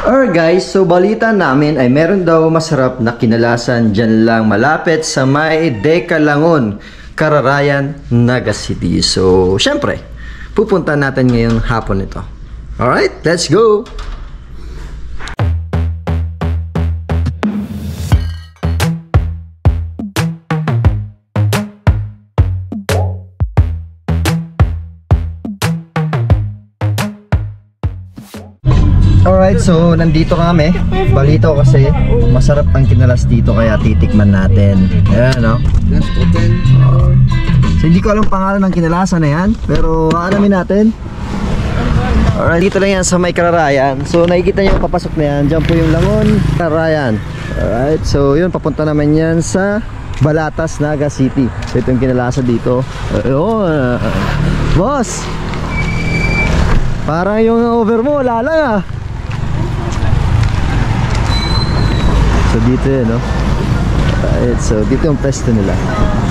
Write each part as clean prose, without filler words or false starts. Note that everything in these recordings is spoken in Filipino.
Alright guys, so balita namin ay meron daw masarap na kinalasan dyan lang malapit sa may Dekalangon, Cararayan, Naga City. So, syempre, pupunta natin ngayong hapon ito. Alright, let's go! Alright, so nandito kami. Balito kasi masarap ang kinalas dito kaya titikman natin. Ayan, no? So hindi ko alam pangalan ng kinalasan na yan, pero aalamin natin. Alright, dito lang yan sa may Cararayan. So nakikita nyo yung papasok na yan. Diyan po yung Langon, Cararayan. Alright, so yun, papunta naman yan sa Balatas, Naga City. So ito yung kinalasan dito. Ayun, boss! Parang yung over mo, wala lang ah. So dito yun, no? So dito yung pwesto nila.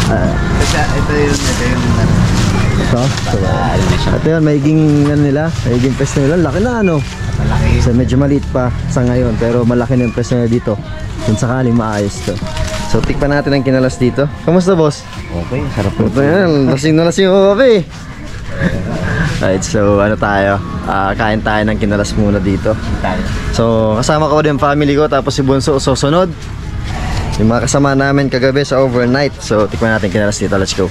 Ito yun. Ito yun, maiging ano nila, maiging pwesto nila. Laki na ano. Malaki. So medyo maliit pa sa ngayon, pero malaki na yung pwesto nila dito. Kung sakaling maayos to. So tikpan natin ang kinalas dito. Kamusta, boss? Okay, sarap po. Ito yan, lasing na lasing yung kape. Alright, so ano tayo? Kain tayo ng kinalas muna dito. So kasama ko din family ko, tapos si Bunso susunod. Yung mga kasama namin kagabi sa overnight. So tikman natin kinalas dito, let's go.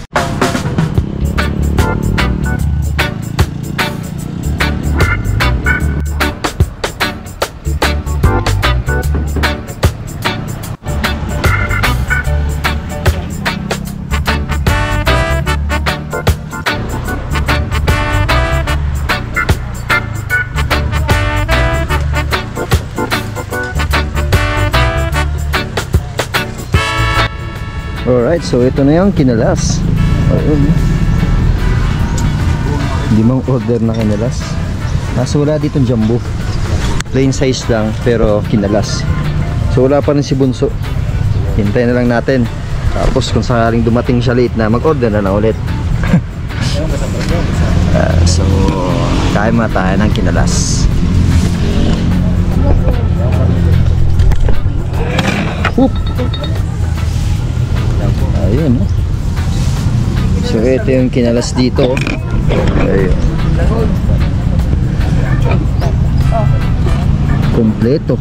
Alright, so ito na yung kinalas. Ayun. Limang order na kinalas. Nasa wala ditong jumbo. Plain size lang, pero kinalas. So wala pa rin si Bunso. Hintayin na lang natin. Tapos kung sakaling dumating siya late na, mag-order na lang ulit. So, kain muna tayo ng kinalas. Whoop! Ayun, no? So ito yung kinalas dito. Ayun. Kompleto.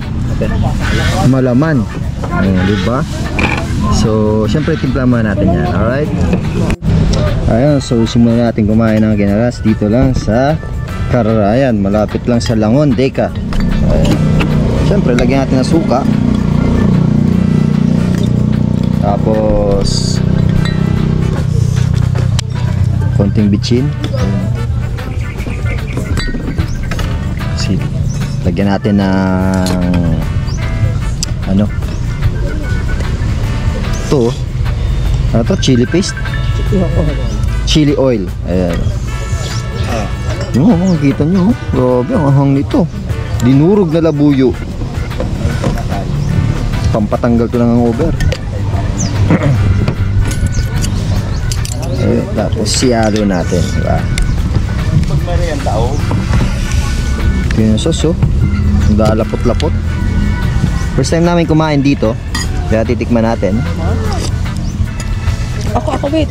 Malaman. Ayun, diba? So syempre timpla muna natin yan. Alright. Ayun, so simulan natin kumain ng kinalas dito lang sa Cararayan. Malapit lang sa Langon, Deka. Ayun. Syempre lagyan natin ng suka. Tapos konting bitchin. Lagyan natin ng ano to, ano to, chili paste, chili oil. Ayan. Makikita nyo, grabe ang ahang nito. Dinurog na labuyo. Pampatanggal to ng hangover. Tapos siyalo natin, diba? Pag meron yung tao, ito yung sauce, oh. Lapot-lapot. First time namin kumain dito, kaya titikman natin. Ako, wait.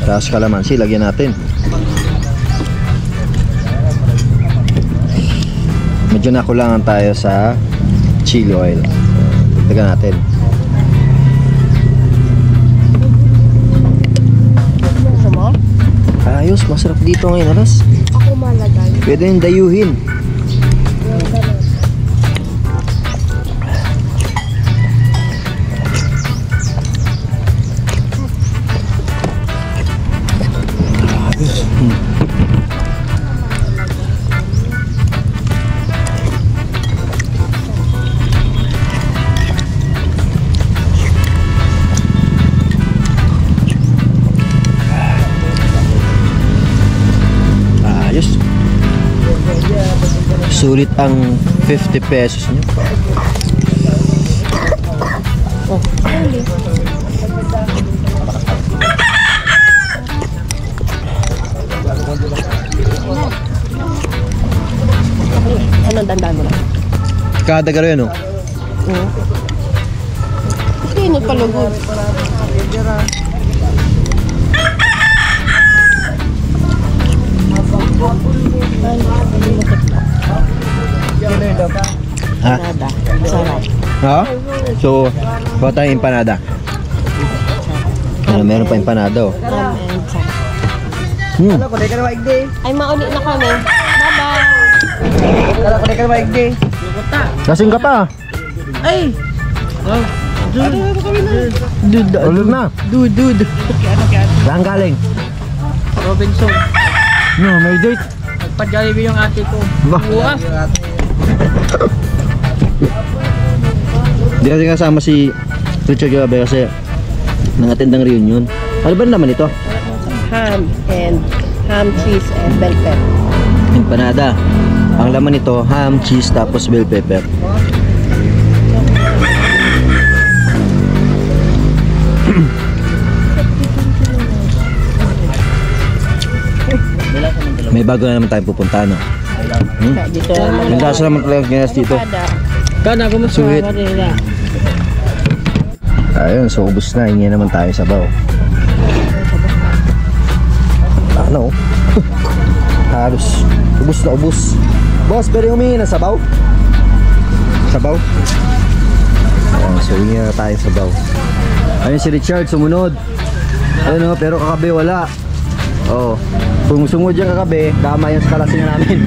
Tapos kalamansi, lagyan natin. Medyo nakulangan tayo sa chili oil. Lagyan natin. Gusto mo? Ayos, masarap dito ngayon, alas. Ako malagay. Pwede yung dayuhin. Sulit ang 50 pesos niyo. Oh, hindi. Kada garo yan, oh. Sino palugod? Ha? Nada. Sarap. Ha? So, kuha tayong empanada. Ano, meron pa empanada, oh. Amen. Sarap. Hmm. Ay, mauli na kami. Bye-bye. Lasing ka pa. Ay! Ulog na. Dude. Saan galing? Robinson. No, may date. Nagpa-Jollibee yung ate ko. Ba? Bukas. Hindi kasi kasama si Richard Gabe kasi nangattend ng reunion. Ano ba naman ito? Ham, cheese, and bell pepper. Empanada. Ang laman nito, ham, cheese, tapos bell pepper. May bago na naman tayong pupunta, no? Dito naman. Ang lasa naman talagang ginas dito. Kana, kumusta? Sweet. Manila. Ayun, so ubos na. Hingi naman tayo sabaw. Ano? Halos ubos na ubos. Boss, pero humingi ng sabaw? Sabaw? Ayan, so hingi na tayo sabaw. Ayun si Richard, sumunod. Ayun, pero kakabi wala. Oh, kung sumud yung kakabi, tama yung kalasingan namin.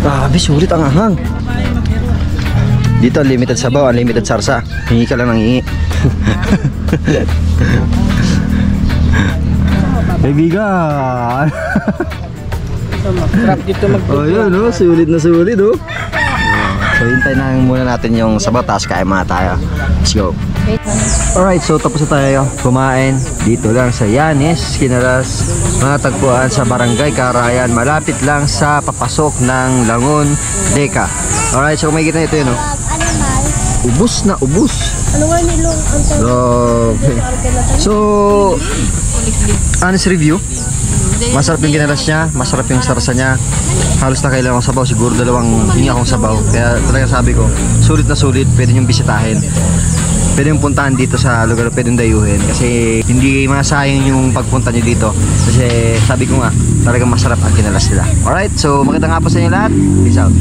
Grabe, sulit ang ahang. Dito unlimited sabaw, unlimited sarsa. Hingi ka lang ng hingi. Kaibigan. Sarap dito Oh, yun, oh, sulit na sulit, oh. So, hintay na muna natin yung sabaw, tapos kain muna tayo. Let's go. Alright, so tapos na tayo kumain dito lang sa Yanis, Kinalas, matagpuan sa Barangay Carayan, malapit lang sa papasok ng Langon, Deca. Alright, so kung makikita nyo ito yun, oh. Ubus na ubus. Ano nga nilong ang Grabe. So, honest review, masarap yung ginalas niya, masarap yung sarsa niya. Halos na kailangan sabaw, siguro dalawang hingi akong sabaw. Kaya talaga sabi ko, sulit na sulit, pwede niyong bisitahin. Pwede yung puntahan dito sa lugar, pwede yung dayuhin. Kasi hindi masayang yung pagpunta nyo dito. Kasi sabi ko nga, talagang masarap ang kinalas nila. Alright, so magandang hapon sa inyo lahat. Peace out.